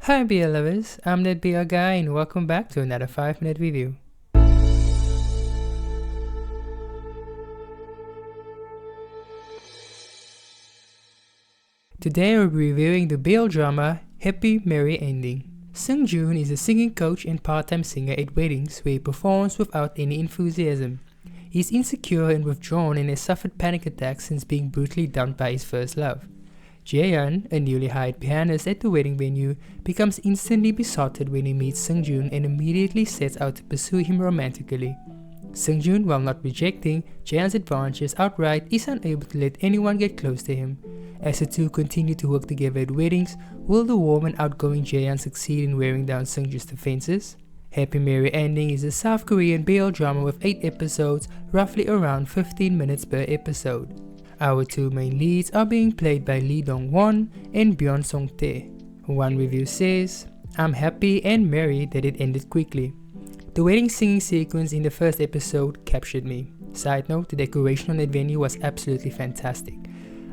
Hi BL lovers, I'm that BL guy and welcome back to another 5-minute review. Today we're reviewing the BL drama Happy Merry Ending. Sung Joon is a singing coach and part-time singer at weddings where he performs without any enthusiasm. He's insecure and withdrawn and has suffered panic attacks since being brutally dumped by his first love. Jaehyun, a newly hired pianist at the wedding venue, becomes instantly besotted when he meets Seungjoon and immediately sets out to pursue him romantically. Seungjoon, while not rejecting Jaehyun's advances outright, is unable to let anyone get close to him. As the two continue to work together at weddings, will the warm and outgoing Jaehyun succeed in wearing down Seungjoon's defenses? Happy Merry Ending is a South Korean BL drama with 8 episodes, roughly around 15 minutes per episode. Our two main leads are being played by Lee Dong-won and Byeon Song-tae. One review says, "I'm happy and merry that it ended quickly. The wedding singing sequence in the first episode captured me. Side note, the decoration on that venue was absolutely fantastic.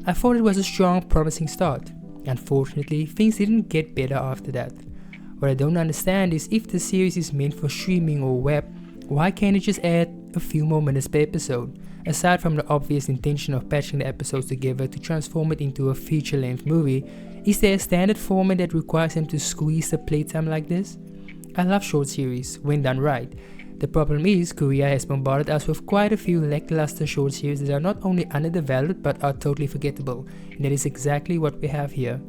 I thought it was a strong, promising start. Unfortunately, things didn't get better after that. What I don't understand is if the series is meant for streaming or web, why can't it just add a few more minutes per episode? Aside from the obvious intention of patching the episodes together to transform it into a feature-length movie, is there a standard format that requires them to squeeze the playtime like this? I love short series, when done right. The problem is, Korea has bombarded us with quite a few lackluster short series that are not only underdeveloped but are totally forgettable, and that is exactly what we have here.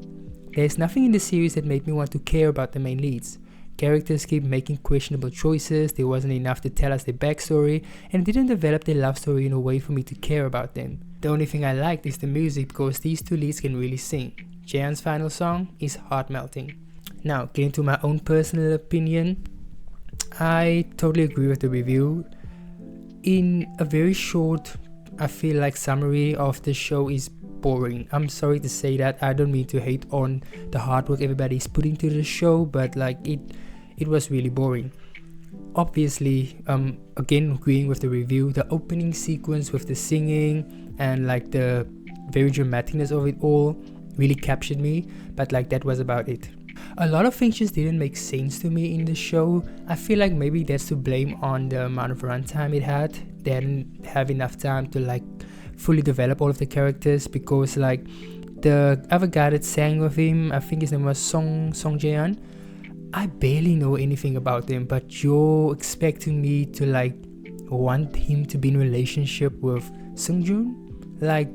There is nothing in the series that made me want to care about the main leads. Characters keep making questionable choices, there wasn't enough to tell us their backstory, and didn't develop their love story in a way for me to care about them. The only thing I liked is the music because these two leads can really sing. Jaehyun's final song is heart-melting. Now, getting to my own personal opinion, I totally agree with the review. In a very short, I feel like summary of the show is boring. I'm sorry to say that. I don't mean to hate on the hard work everybody's putting to the show, but like it was really boring. Obviously, again agreeing with the review, the opening sequence with the singing and like the very dramaticness of it all really captured me, but like that was about it. A lot of things just didn't make sense to me in the show. I feel like maybe that's to blame on the amount of runtime it had. They didn't have enough time to like fully develop all of the characters because like the other guy that sang with him, I think his name was Song Jae-hyun. I barely know anything about him, but you're expecting me to like want him to be in a relationship with Seungjoon? Like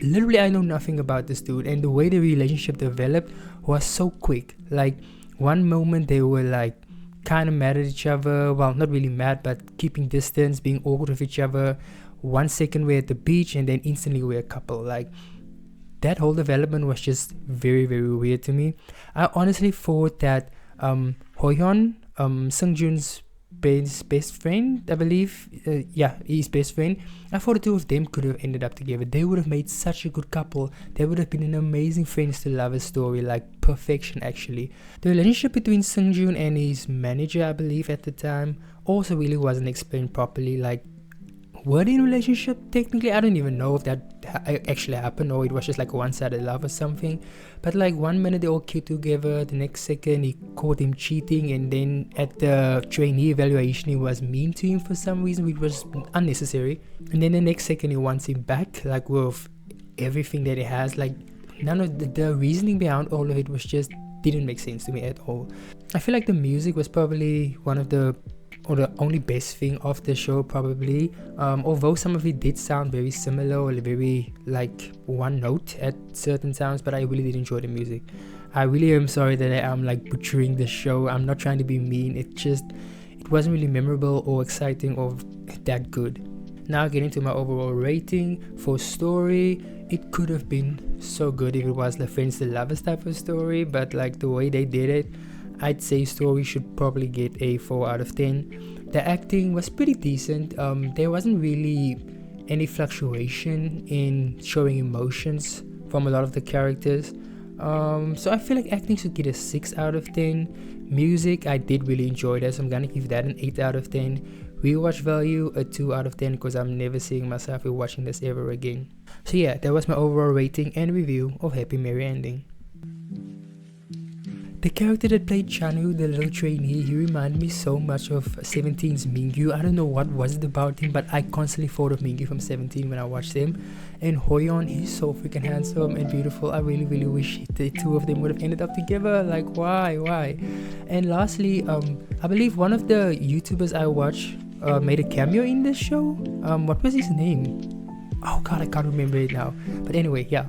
literally I know nothing about this dude, and the way the relationship developed was so quick. Like one moment they were like kind of mad at each other, well not really mad but keeping distance, being awkward with each other. 1 second we're at the beach and then instantly we're a couple. Like that whole development was just very weird to me. I honestly thought that Hoyeon, Seungjoon's best friend, I believe, his best friend, I thought the two of them could have ended up together. They would have made such a good couple. They would have been an amazing friends to lovers story, like perfection actually. The relationship between Seungjoon and his manager, I believe at the time, also really wasn't explained properly. Like, were they in a relationship? Technically, I don't even know if that actually happened or it was just like a one-sided love or something. But like 1 minute they all cute together, the next second he caught him cheating, and then at the trainee evaluation he was mean to him for some reason, which was unnecessary. And then the next second he wants him back, like with everything that he has. Like none of the reasoning behind all of it was just didn't make sense to me at all. I feel like the music was probably one of the only best thing of the show probably, although some of it did sound very similar or very like one note at certain times, but I really did enjoy the music. I really am sorry that I am like butchering the show. I'm not trying to be mean, it wasn't really memorable or exciting or that good. Now getting to my overall rating. For story, it could have been so good if it was the friends to lovers type of story, but like the way they did it, I'd say story should probably get a 4 out of 10. The acting was pretty decent. There wasn't really any fluctuation in showing emotions from a lot of the characters. So I feel like acting should get a 6 out of 10. Music, I did really enjoy that, so I'm gonna give that an 8 out of 10. Rewatch value, a 2 out of 10 because I'm never seeing myself rewatching this ever again. So yeah, that was my overall rating and review of Happy Merry Ending. The character that played Chanu, the little trainee, he reminded me so much of 17's Mingyu. I don't know what was it about him, but I constantly thought of Mingyu from 17 when I watched him. And Hoyeon, he's so freaking handsome and beautiful. I really, really wish the two of them would have ended up together. Like, why? And lastly, I believe one of the YouTubers I watch made a cameo in this show. What was his name? Oh god, I can't remember it now. But anyway, yeah.